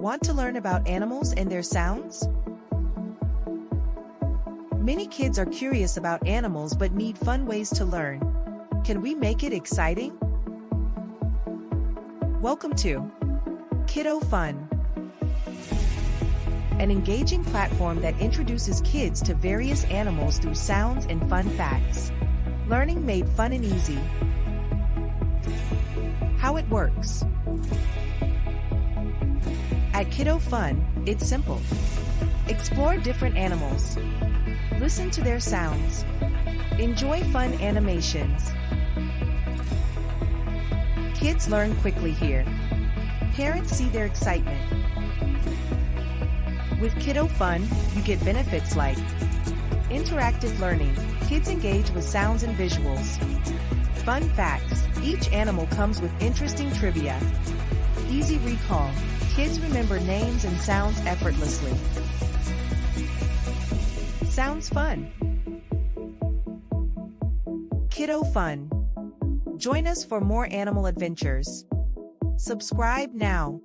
Want to learn about animals and their sounds? Many kids are curious about animals but need fun ways to learn. Can we make it exciting? Welcome to Kiddo Fun, an engaging platform that introduces kids to various animals through sounds and fun facts. Learning made fun and easy. How it works. At Kiddo Fun, it's simple. Explore different animals. Listen to their sounds. Enjoy fun animations. Kids learn quickly here. Parents see their excitement. With Kiddo Fun, you get benefits like interactive learning. Kids engage with sounds and visuals. Fun facts. Each animal comes with interesting trivia. Easy recall. Kids remember names and sounds effortlessly. Sounds fun. Kiddo Fun. Join us for more animal adventures. Subscribe now.